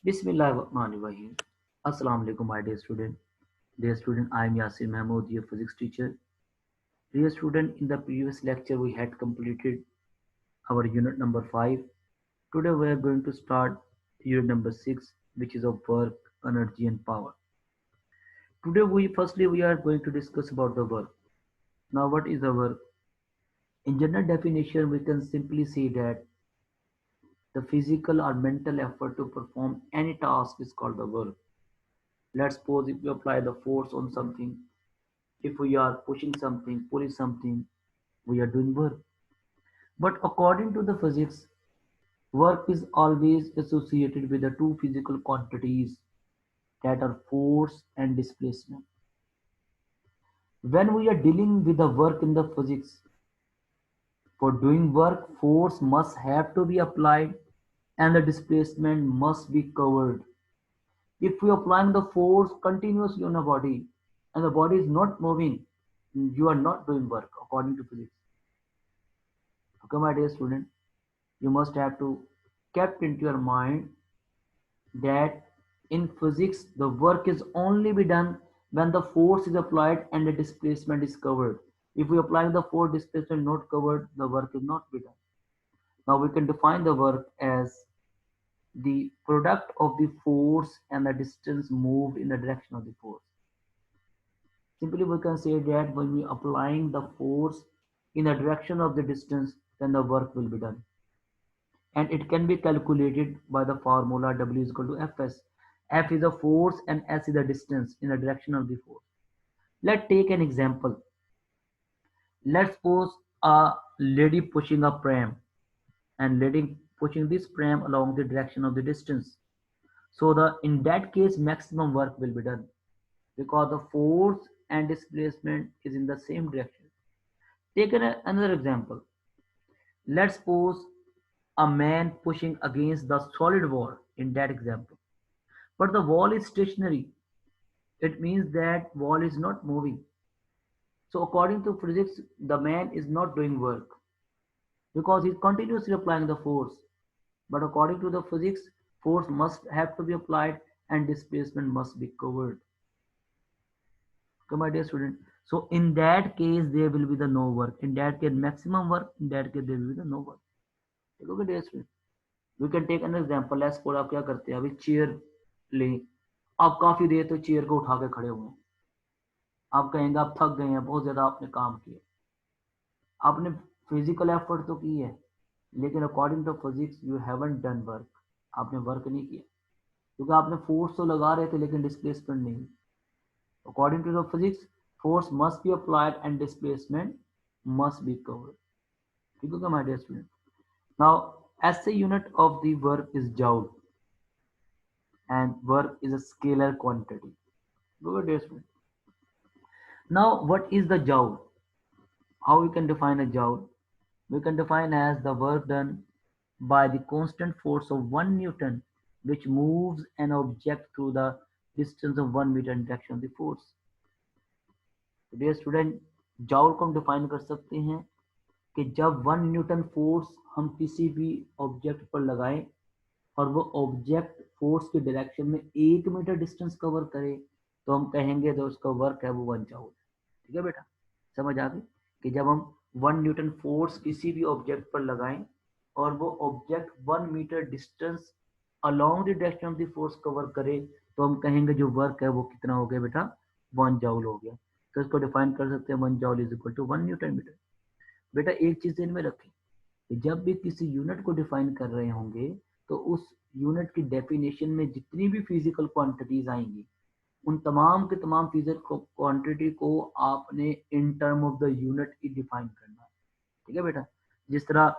Bismillahirrahmanirrahim. Assalamu alaikum, my dear student. Dear student, I am Yasir Mahmood, your physics teacher. Dear student, in the previous lecture, we had completed our unit number 5. Today, we are going to start unit number 6, which is of work, energy, and power. Today, we are going to discuss about the work. Now, what is the work? In general definition, we can simply say that the physical or mental effort to perform any task is called the work. Let's suppose if you apply the force on something, if we are pushing something, pulling something, we are doing work. But according to the physics, work is always associated with the two physical quantities that are force and displacement. When we are dealing with the work in the physics, for doing work, force must have to be applied and the displacement must be covered. If we are applying the force continuously on a body and the body is not moving, you are not doing work according to physics. Okay, my dear student, you must have to kept into your mind that in physics the work is only be done when the force is applied and the displacement is covered. If we apply the force, displacement not covered, the work is not be done. Now we can define the work as the product of the force and the distance moved in the direction of the force. Simply we can say that when we applying the force in the direction of the distance, then the work will be done. And it can be calculated by the formula W is equal to Fs. F is the force and S is the distance in the direction of the force. Let's take an example. Let's suppose a lady pushing a pram and lady pushing this pram along the direction of the distance. So the in that case maximum work will be done because the force and displacement is in the same direction. Take another example. Let's suppose a man pushing against the solid wall in that example. But the wall is stationary. It means that wall is not moving. So according to physics, the man is not doing work because he's continuously applying the force. But according to the physics, force must have to be applied and displacement must be covered. Okay, my dear student. So in that case, there will be the no work. In that case, maximum work. In that case, there will be the no work. Okay, dear student. We can take an example. Let's suppose आप क्या करते हैं अभी chair लें आप काफी देर तो chair को उठा के खड़े हुए हैं आप कहेंगे आप थक गए हैं बहुत ज्यादा आपने काम किया आपने फिजिकल एफर्ट तो की है लेकिन according to physics you haven't done work आपने वर्क नहीं किया क्योंकि आपने फोर्स तो लगा रहे थे लेकिन डिस्प्लेसमेंट नहीं according to the physics force must be applied and displacement must be covered ठीक है my dear student now SI unit of the work is joule and work is a scalar quantity. Good, dear student. Now, what is the joule? How we can define a joule? We can define as the work done by the constant force of 1 Newton which moves an object through the distance of 1 meter in direction of the force. तो dear student, joule को हम define कर सकते हैं कि जब 1 Newton force हम किसी भी ऑब्जेक्ट पर लगाएं और वो ऑब्जेक्ट फोर्स के डायरेक्शन में 1 मीटर डिस्टेंस कवर करे तो हम कहेंगे जो उसका वर्क है वो 1 जूल ठीक है बेटा समझ आ गई कि जब हम 1 न्यूटन फोर्स किसी भी ऑब्जेक्ट पर लगाएं और वो object 1 metre distance along the direction of the force cover करे तो हम कहेंगे जो वर्क है वो कितना हो गया बेटा 1 जूल हो गया तो इसको डिफाइन कर सकते हैं 1 joule is equal to 1 newton metre बेटा एक चीज इनमें रखें कि जब भी किसी यूनिट को डिफाइन कर रहे होंगे तो उस यूनिट की डेफिनेशन में जितनी भी फिजिकल क्वांटिटीज आएंगी उन तमाम के तमाम फिजिकल क्वांटिटी को आपने in term of the unit he define करना है ठीक है बेटा जिस तरह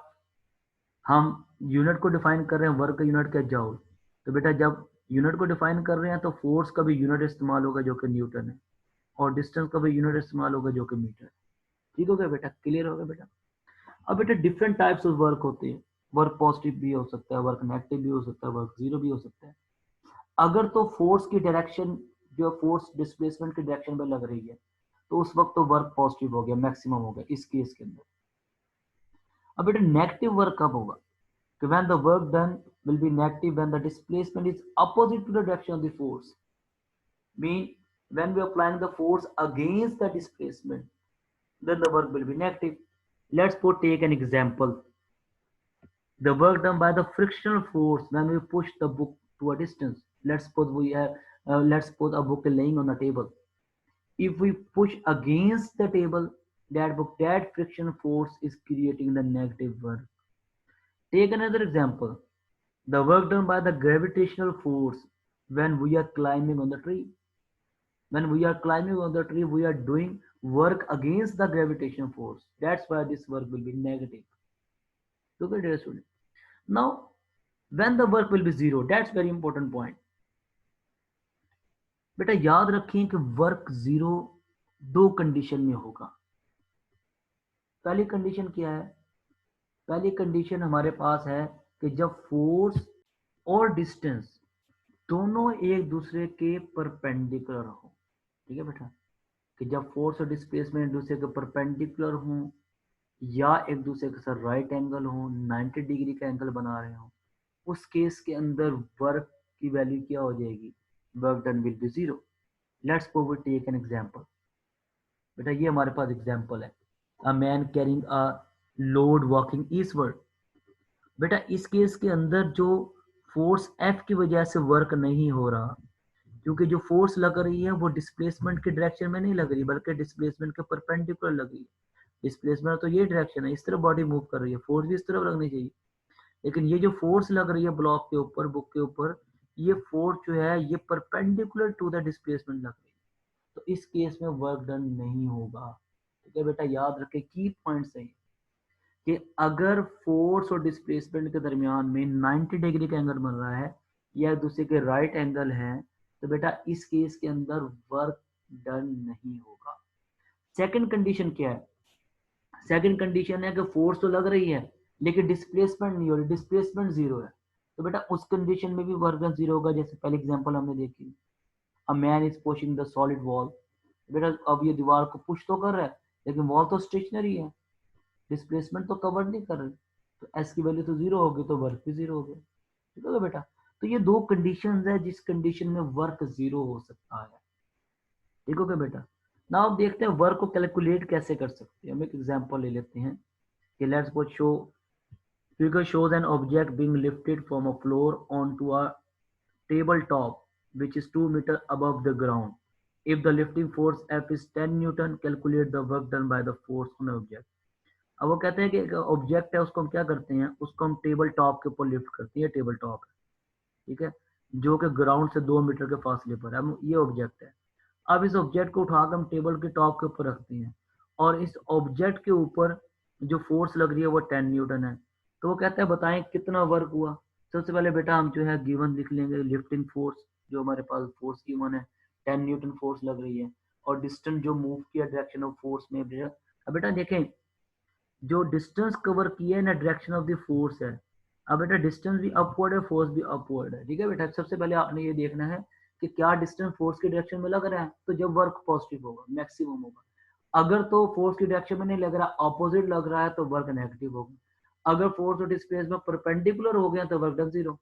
हम यूनिट को डिफाइन कर रहे हैं वर्क का यूनिट क्या जूल तो बेटा जब यूनिट को डिफाइन कर रहे हैं तो फोर्स का भी यूनिट इस्तेमाल होगा जो कि न्यूटन है और डिस्टेंस का भी यूनिट इस्तेमाल होगा जो कि मीटर है ठीक हो गया बेटा क्लियर हो गया बेटा अब बेटा डिफरेंट टाइप्स ऑफ वर्क होते हैं वर्क पॉजिटिव भी हो सकता है वर्क नेगेटिव भी हो सकता है वर्क जीरो भी हो सकता है अगर तो फोर्स की डायरेक्शन जो फोर्स डिस्प्लेसमेंट की डायरेक्शन में लग रही है तो उस वक्त तो वर्क पॉजिटिव हो गया मैक्सिमम हो गया इस केस के अंदर अब बेटा नेगेटिव वर्क कब होगा कि when the work done will be negative when the displacement is opposite to the direction of the force. Mean when we are applying the force against the displacement, then the work will be negative. Let's take an example. The work done by the frictional force when we push the book to a distance. Let's suppose a book is laying on the table. If we push against the table, that friction force is creating the negative work. Take another example. The work done by the gravitational force when we are climbing on the tree. When we are climbing on the tree, we are doing work against the gravitational force. That's why this work will be negative. Look at this. Now, when the work will be zero, that's very important point. बेटा याद रखें कि work zero दो condition में होगा. पहली condition क्या है? पहली कंडीशन हमारे पास है कि जब फोर्स और डिस्टेंस दोनों एक दूसरे के परपेंडिकुलर हो. ठीक है बेटा, कि जब फोर्स और डिस्प्लेसमेंट एक दूसरे के परपेंडिकुलर हो या एक दूसरे के साथ राइट एंगल हो, 90 डिग्री का एंगल बना रहे हो, उस केस के अंदर वर्क की वैल्यू क्या हो जाएगी? Work done will be zero. Let's take an example. बेटा ये हमारे पास एग्जांपल है. A man carrying a load walking eastward. बेटा इस केस के अंदर जो फोर्स एफ की वजह से वर्क नहीं हो रहा, क्योंकि जो फोर्स लग रही है वो डिस्प्लेसमेंट के डायरेक्शन में नहीं लग रही, बल्कि डिस्प्लेसमेंट के परपेंडिकुलर लग रही है. डिस्प्लेसमेंट तो ये डायरेक्शन है, इस तरफ बॉडी मूव कर रही है, फोर्स भी इस तरफ लगनी चाहिए. लेकिन ये जो फोर्स लग रही है ब्लॉक के ऊपर, बुक के ऊपर, ये फोर्स जो है ये परपेंडिकुलर टू द डिस्प्लेसमेंट लग रही है. तो इस केस में वर्क डन नहीं होगा. ठीक है बेटा, याद रखे की पॉइंट्स है कि अगर फोर्स और डिस्प्लेसमेंट के दरमियान में 90 डिग्री का एंगल बन रहा है या दूसरे के राइट एंगल है, तो बेटा इस केस के अंदर वर्क डन नहीं होगा. सेकंड कंडीशन क्या है? सेकंड कंडीशन है कि फोर्स तो लग रही है लेकिन डिस्प्लेसमेंट नहीं हो रही, डिस्प्लेसमेंट जीरो है. तो बेटा उस कंडीशन में भी वर्क डन जीरो होगा. जैसे पहले एग्जांपल हमने देखी, a man is pushing the solid wall. बेटा अब ये दीवार को पुश तो कर रहा है लेकिन वॉल तो स्टेशनरी है, डिस्प्लेसमेंट तो कवर नहीं कर रही, तो एस की वैल्यू तो जीरो होगी, तो वर्क भी जीरो हो गया. ठीक है बेटा, तो ये दो कंडीशंस है जिस कंडीशन में वर्क जीरो हो सकता है. ठीक है बेटा. ना अब देखते हैं वर्क को कैलकुलेट कैसे कर सकते हैं. हम एक एग्जांपल ले लेते हैं कि let's suppose show figure shows an object being lifted from a floor onto a tabletop which is 2 meters above the ground. If the lifting force F is 10 Newton, calculate the work done by the force on the object. अब वो कहते हैं कि एक object है, उसको हम क्या करते हैं, उसको हम टेबल टॉप के ऊपर लिफ्ट करते हैं. टेबल टॉप, ठीक है, जो कि ग्राउंड से 2 मीटर के फासले पर है. ये ऑब्जेक्ट है. अब इस ऑब्जेक्ट को उठाकर हम टेबल के टॉप के ऊपर रखते हैं और इस ऑब्जेक्ट के ऊपर जो फोर्स लग रही है वो 10 न्यूटन है. तो वो कहता है बताएं कितना वर्क हुआ. सबसे पहले बेटा हम जो है गिवन लिख लेंगे लिफ्टिंग फोर्स, जो हमारे पास फोर्स गिवन है 10 न्यूटन फोर्स लग रही है, और डिस्टेंस जो मूव किया डायरेक्शन ऑफ फोर्स में. अब बेटा देखें जो डिस्टेंस कवर किया है ना डायरेक्शन ऑफ द फोर्स है. अब बेटा डिस्टेंस भी अपवर्ड है, फोर्स भी अपवर्ड है. ठीक है बेटा, सबसे पहले आपने ये देखना है कि क्या डिस्टेंस फोर्स की डायरेक्शन में लग रहा है, तो जब वर्क पॉजिटिव होगा, मैक्सिमम होगा. अगर तो फोर्स की डायरेक्शन में नहीं लग रहा, ऑपोजिट लग रहा है, तो वर्क नेगेटिव होगा. अगर फोर्स और डिस्प्लेसमेंट परपेंडिकुलर हो गया तो वर्क डन जीरो.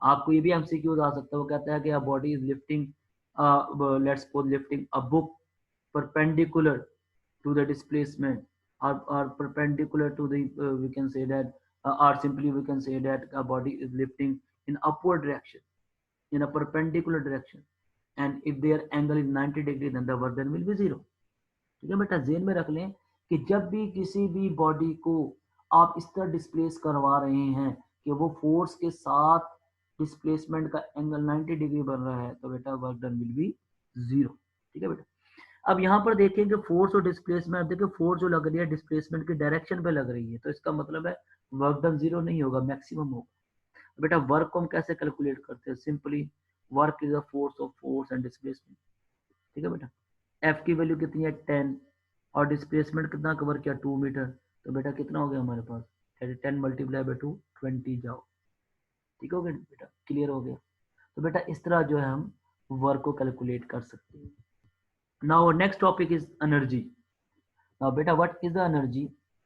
आपको ये भी एमसीक्यूज आ सकता है. वो कहता है कि अ body is lifting, let's suppose lifting a book perpendicular to the displacement, or perpendicular to the we can say that, or simply we can say that a body is lifting in upward direction, in a perpendicular direction, and if their angle is 90 degree, then the work done will be zero. ठीक है बेटा, जेन में रख लें कि जब भी किसी भी बॉडी को आप इस तरह डिस्प्लेस करवा रहे हैं कि वो फोर्स के साथ डिस्प्लेसमेंट का एंगल 90 डिग्री बन रहा है, तो बेटा work done will be zero. ठीक है बेटा. अब यहाँ पर देखें कि फोर्स और डिस्प्लेसमेंट, देखिए फोर्स जो लग रही है डिस्प्लेसमेंट की डायरेक्शन पे लग रही है, तो इसका मतलब है वर्क डन जीरो नहीं होगा, मैक्सिमम होगा. बेटा वर्क को हम कैसे कैलकुलेट करते हैं? Simply work is the force of force and displacement. ठीक है बेटा, एफ की वैल्यू कितनी है 10, और डिस्प्लेसमेंट कितना कवर किया 2 मीटर, तो बेटा कितना हो गया हमारे पास 10 मल्टीप्लाई बाई 2 20 जाओ. ठीक हो गया बेटा, क्लियर हो गया. तो बेटा इस तरह जो है हम वर्क को कैलकुलेट कर सकते हैं. Now our next topic is energy. Now beta, what is the energy?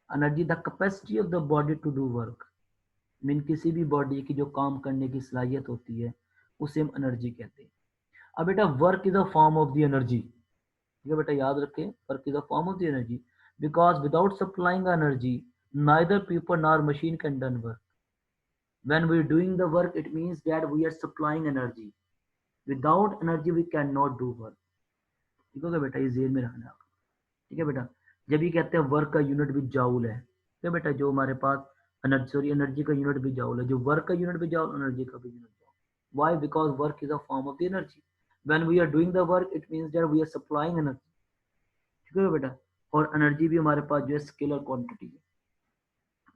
Energy, the capacity of the body to do work. Mean किसी भी बॉडी की जो काम करने की सलाहियत होती है उसे हम एनर्जी कहते हैं। अब बेटा work is a form of the energy, ठीक है बेटा, याद रखें, work is a form of the energy because without supplying energy neither people nor machine can done work. When we are doing the work, it means that we are supplying energy. Without energy, we cannot do work. ठीक है बेटा, ये jail में रखना है। ठीक है बेटा, जब ये कहते हैं वर्क का यूनिट भी जाउल है, ठीक है बेटा, जो हमारे पास एनर्जी, सॉरी, एनर्जी का यूनिट भी जाउल है, जो वर्क का यूनिट भी जाउल, एनर्जी का भी unit joule. Why? Because work is a form of the energy. When we are doing the work, it means that we are supplying energy. ठीक है बेटा, और एनर्जी भी हमारे पास जो है स्केलर क्वांटिटी है।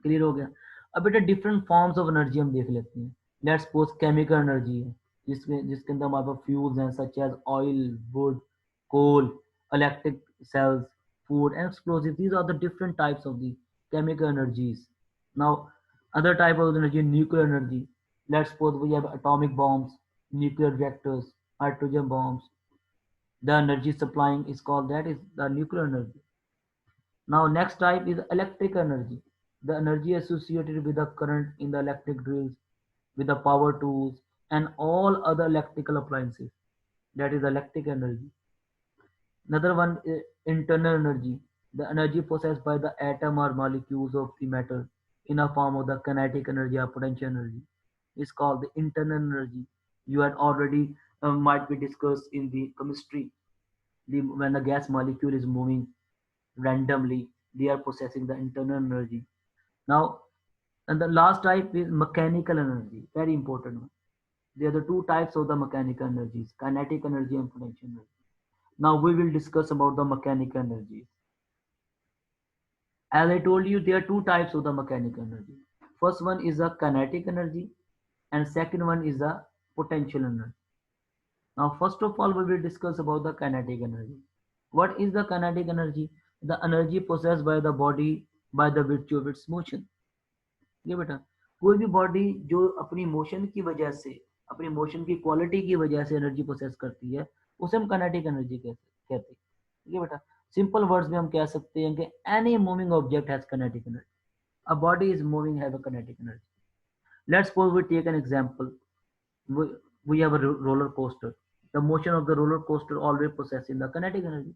क्लियर हो गया? अब बेटा डिफरेंट फॉर्म्स ऑफ एनर्जी हम देख लेते हैं। लेट्स सपोज केमिकल एनर्जी है, जिसके अंदर हमारे पास फ्यूल्स हैं such as oil, wood, coal, electric cells, food, and explosives. These are the different types of the chemical energies. Now, other type of energy, nuclear energy. Let's suppose we have atomic bombs, nuclear reactors, hydrogen bombs. The energy supplying is called, that is the nuclear energy. Now, next type is electric energy. The energy associated with the current in the electric drills, with the power tools, and all other electrical appliances. That is electric energy. Another one is internal energy. The energy possessed by the atom or molecules of the matter in a form of the kinetic energy or potential energy is called the internal energy. You had already might be discussed in the chemistry. When the gas molecule is moving randomly, they are possessing the internal energy. Now, and the last type is mechanical energy, very important one. There are the two types of the mechanical energies, kinetic energy and potential energy. Now we will discuss about the mechanical energy. As I told you, there are two types of the mechanical energy. First one is the kinetic energy and second one is the potential energy. Now first of all, we will discuss about the kinetic energy. What is the kinetic energy? The energy possessed by the body by the virtue of its motion. ये बेटा, कोई भी body जो अपनी motion की वजह से, अपनी मोशन की क्वालिटी की वजह से एनर्जी प्रोसेस करती है, उसे हम काइनेटिक एनर्जी कहते हैं। ठीक है बेटा, सिंपल वर्ड्स में हम कह सकते हैं कि any moving object has kinetic energy. A body is moving have a kinetic energy. Let's suppose we take an example, we have a roller coaster. The motion of the roller coaster always possessing the kinetic energy.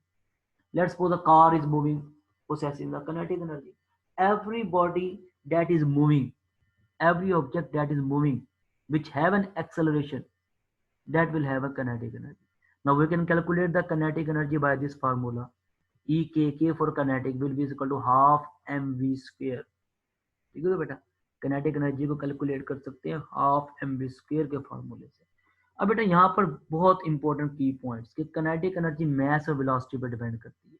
Let's suppose a car is moving, possessing the kinetic energy. Every body that is moving, every object that is moving which have an acceleration, that will have a kinetic energy. Now we can calculate the kinetic energy by this formula. Ek for kinetic will be equal to half mv square. ठीक है बेटा, kinetic energy को calculate कर सकते हैं half mv square के फॉर्मूले से। अब बेटा यहाँ पर बहुत इंपॉर्टेंट की पॉइंट्स कि kinetic energy mass और velocity पर डिपेंड करती है।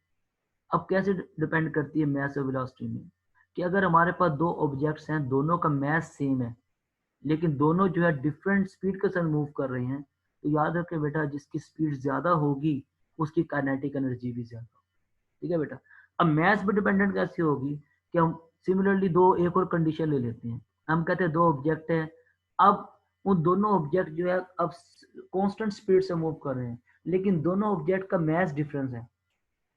अब कैसे डिपेंड करती है mass और velocity में? कि अगर हमारे पास दो ऑब्जेक्ट्स हैं, दोनों का mass सेम है, लेकिन दोनों जो है डिफरेंट स्पीड के साथ मूव कर रहे हैं, तो याद रखें बेटा, जिसकी स्पीड ज्यादा होगी उसकी काइनेटिक एनर्जी भी ज्यादा होगी। ठीक है बेटा, अब मैथ पे डिपेंडेंट कैसे होगी कि हम सिमिलरली दो एक और कंडीशन ले लेते हैं। हम कहते हैं दो ऑब्जेक्ट है, अब उन दोनों ऑब्जेक्ट जो है अब कांस्टेंट स्पीड से मूव कर रहे हैं, लेकिन दोनों ऑब्जेक्ट का मैस डिफरेंस है,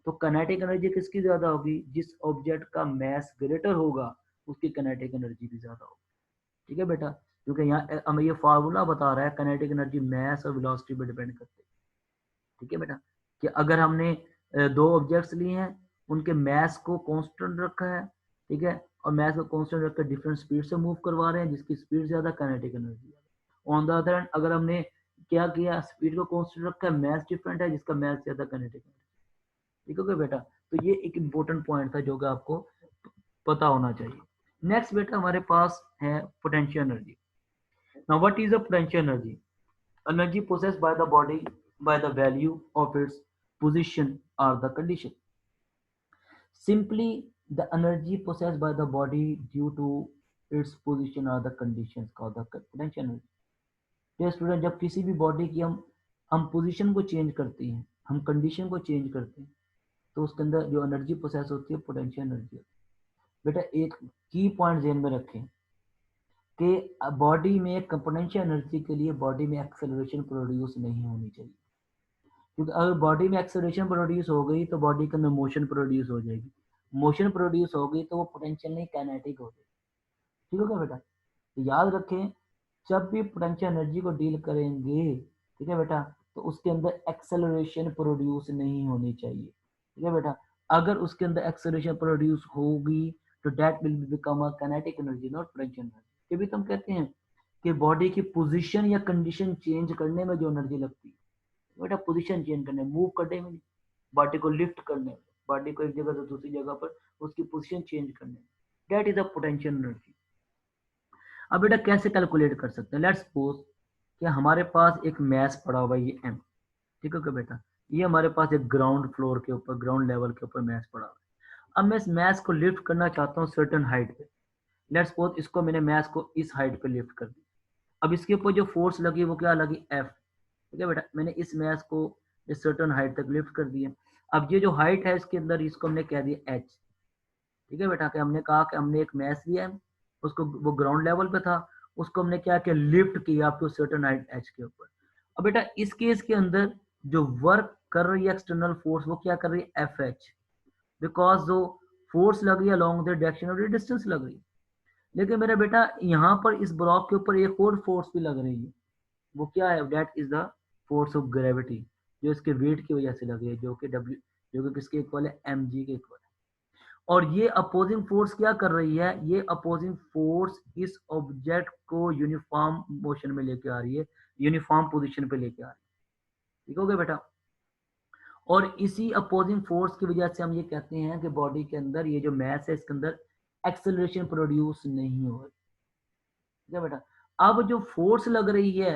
तो काइनेटिक एनर्जी किसकी ज्यादा होगी? जिस ऑब्जेक्ट का मैस ग्रेटर होगा उसकी काइनेटिक एनर्जी भी ज्यादा होगी। ठीक है बेटा, क्योंकि यहाँ हमें ये फार्मूला बता रहा है काइनेटिक एनर्जी मैस और वेलोसिटी पे डिपेंड करती है। ठीक है बेटा, कि अगर हमने दो ऑब्जेक्ट्स लिए हैं, उनके मैस को कांस्टेंट रखा है, ठीक है, और मैस को कांस्टेंट रखकर डिफरेंट स्पीड से मूव करवा रहे हैं, जिसकी स्पीड ज्यादा काइनेटिक एनर्जी ज्यादा। ऑन द अदर हैंड अगर हमने क्या किया, स्पीड को कांस्टेंट रखा है, मैस डिफरेंट है, जिसका मैस ज्यादा काइनेटिक एनर्जी। ठीक है बेटा, तो ये एक इंपॉर्टेंट पॉइंट था जो कि आपको पता होना चाहिए। नेक्स्ट बेटा हमारे पास है potential energy. Now, what is a potential energy? Energy possessed by the body by the value of its position or the condition. Simply, the energy possessed by the body due to its position or the conditions called the potential energy. तो student, जब किसी भी body की हम position को change करते हैं, हम कंडीशन को चेंज करते हैं, तो उसके अंदर जो एनर्जी प्रोसेस होती है पोटेंशियल एनर्जी होती है। बेटा एक की पॉइंट ध्यान में रखें कि बॉडी में पोटेंशियल एनर्जी के लिए बॉडी में एक्सेलरेशन प्रोड्यूस नहीं होनी चाहिए, क्योंकि अगर बॉडी में एक्सेलरेशन प्रोड्यूस हो गई तो बॉडी के अंदर मोशन प्रोड्यूस हो जाएगी, मोशन प्रोड्यूस हो गई तो वो पोटेंशियल नहीं काइनेटिक हो जाएगी। ठीक है बेटा, तो याद रखें, जब भी पोटेंशियल एनर्जी को डील करेंगे, ठीक है बेटा, तो उसके अंदर एक्सेलरेशन प्रोड्यूस नहीं होनी चाहिए, ठीक है बेटा। अगर उसके अंदर एक्सेलरेशन प्रोड्यूस होगी तो that will become a kinetic energy, not potential energy. तभी तो हम कहते हैं कि बॉडी की पोजीशन या कंडीशन चेंज करने में जो एनर्जी लगती है, बेटा पोजीशन चेंज करने, मूव करने में, बॉडी को लिफ्ट करने में, बॉडी को एक जगह से दूसरी जगह पर उसकी पोजीशन चेंज करने में, that is a potential energy. अब बेटा कैसे कैलकुलेट कर सकते हैं? लेट्स सपोज कि हमारे पास एक मैस पड़ा हुआ है, ये एम, ठीक है क्या बेटा, ये हमारे पास एक ग्राउंड फ्लोर के ऊपर, ग्राउंड लेवल के ऊपर मैस पड़ा हुआ है। अब मैं इस मैस को लिफ्ट करना चाहता हूँ सर्टेन हाइट पे। लेट्स सपोज इसको मैंने मैस को इस हाइट पे लिफ्ट कर दिया। अब इसके ऊपर जो फोर्स लगी वो क्या लगी? एफ, ठीक है बेटा। मैंने इस मैस को इस सर्टेन हाइट तक लिफ्ट कर दिया। अब ये जो हाइट है इसके अंदर, इसको हमने कह दिया एच, ठीक है बेटा। कि हमने कहा कि हमने एक मैस लिया है, उसको, वो ग्राउंड लेवल पे था, उसको हमने क्या किया? लिफ्ट किया up to certain height H के ऊपर। अब बेटा इस केस के अंदर जो वर्क कर रही है एक्सटर्नल फोर्स, वो क्या कर रही है? एफ एच, बिकॉज जो फोर्स लग रही है along the direction of the distance लग रही है। लेकिन मेरा बेटा यहाँ पर इस ब्लॉक के ऊपर एक और फोर्स भी लग रही है, वो क्या है? That is the force of gravity, जो इसके वेट की वजह से लग रही है, जो कि डब्ल्यू, जो कि किसके इक्वल है? एम जी के इक्वल है। और ये अपोजिंग फोर्स क्या कर रही है? ये अपोजिंग फोर्स इस ऑब्जेक्ट को यूनिफॉर्म मोशन में लेके आ रही है, यूनिफॉर्म पोजीशन पे लेके आ रही है, ठीक हो गया बेटा। और इसी अपोजिंग फोर्स की वजह से हम ये कहते हैं कि बॉडी के अंदर ये जो मैस है इसके अंदर एक्सेलरेशन प्रोड्यूस नहीं हो रही, ठीक है बेटा। अब जो फोर्स लग रही है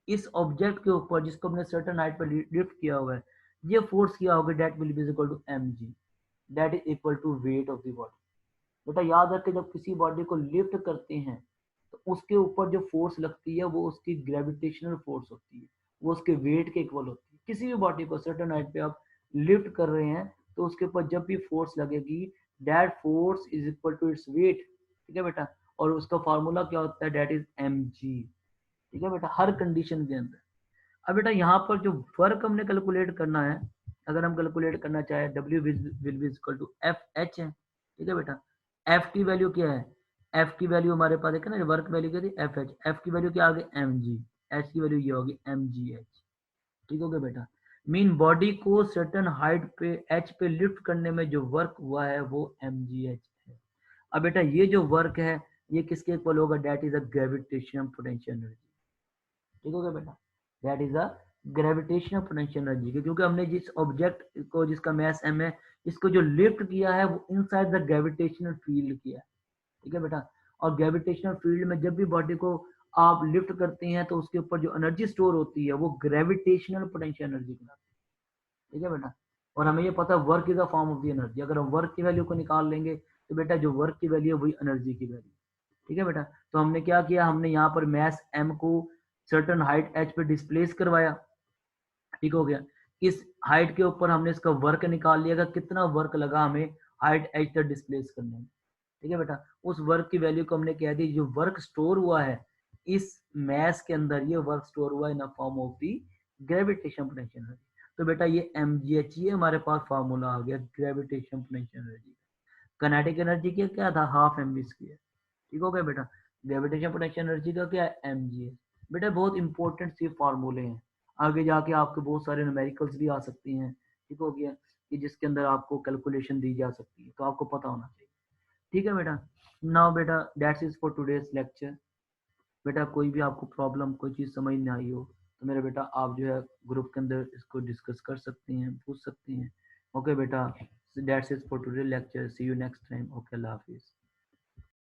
इस ऑब्जेक्ट के ऊपर जिसको हमने सर्टेन हाइट पर लिफ्ट किया हुआ है, ये फोर्स क्या होगा? That will be equal to M G, that is equal to weight of the body. बेटा याद रखें, जब किसी बॉडी को लिफ्ट करते हैं तो उसके ऊपर जो फोर्स लगती है वो उसकी ग्रेविटेशनल फोर्स होती है, वो उसके वेट के इक्वल होती है। किसी भी बॉडी को सर्टेन हाइट पे आप लिफ्ट कर रहे हैं तो उसके ऊपर जब भी फोर्स लगेगी, that force is equal to its weight, ठीक है बेटा। और उसका फार्मूला क्या होता है? दैट इज एम जी, ठीक है बेटा, हर कंडीशन के अंदर। अब बेटा यहाँ पर जो वर्क हमने कैलकुलेट करना है, अगर हम कैलकुलेट करना चाहे, W will be equal to F H है, ठीक है बेटा। एफ की वैल्यू क्या है? एफ की वैल्यू हमारे पास है ना, वर्क वैल्यू क्या थी? F H. एफ की वैल्यू क्या आ गई? M G. एच की वैल्यू ये होगी एम जी एच, ठीक हो गया बेटा। मीन बॉडी को सर्टन हाइट पे एच पे लिफ्ट करने में जो वर्क हुआ है वो एम जी एच है। अब बेटा ये जो वर्क है ये किसके इक्वल होगा? That is a gravitational potential energy, ठीक हो गया बेटा। That is a gravitational potential energy, क्योंकि हमने जिस ऑब्जेक्ट को, जिसका मास m है, इसको जो लिफ्ट किया है वो इनसाइड द ग्रेविटेशनल फील्ड किया है, ठीक है बेटा। और ग्रेविटेशनल फील्ड में जब भी बॉडी को आप लिफ्ट करते हैं तो उसके ऊपर जो एनर्जी स्टोर होती है वो ग्रेविटेशनल पोटेंशियल एनर्जी कहलाती है, ठीक है बेटा। और हमें ये पता है work is a form of the energy. अगर हम वर्क की वैल्यू को निकाल लेंगे तो बेटा जो वर्क की वैल्यू है वही एनर्जी की वैल्यू, ठीक है बेटा। तो हमने क्या किया? हमने यहाँ पर मैस m को सर्टन हाइट h पे डिस्प्लेस करवाया, ठीक हो गया। इस हाइट के ऊपर हमने इसका वर्क निकाल लिया, कितना वर्क लगा हमें हाइट h तक डिस्प्लेस करने में, ठीक है बेटा। उस वर्क की वैल्यू को हमने कह दी, जो वर्क स्टोर हुआ है इस मैस के अंदर, ये वर्क स्टोर हुआ in form of the gravitation potential energy. तो बेटा ये एम जी एच, ये हमारे पास फार्मूला आ गया gravitation potential energy. Kinetic energy की क्या था? हाफ एम वी स्क्वायर, ठीक हो गया बेटा। ग्रेविटेशन पोटेंशियल एनर्जी का क्या है? एम जी है। बेटा बहुत इंपॉर्टेंट सी फार्मूले हैं, आगे जाके आपके बहुत सारे न्यूमेरिकल्स भी आ सकती हैं, ठीक हो गया, कि जिसके अंदर आपको कैलकुलेशन दी जा सकती है, तो आपको पता होना चाहिए, ठीक है बेटा। नाउ बेटा that's is for today's lecture. बेटा कोई भी आपको प्रॉब्लम, कोई चीज़ समझ नहीं आई हो तो मेरे बेटा आप जो है ग्रुप के अंदर इसको डिस्कस कर सकते हैं, पूछ सकते हैं। ओके बेटा, that's is for today lecture, see you next time. Okay, अल्लाह हाफिज़।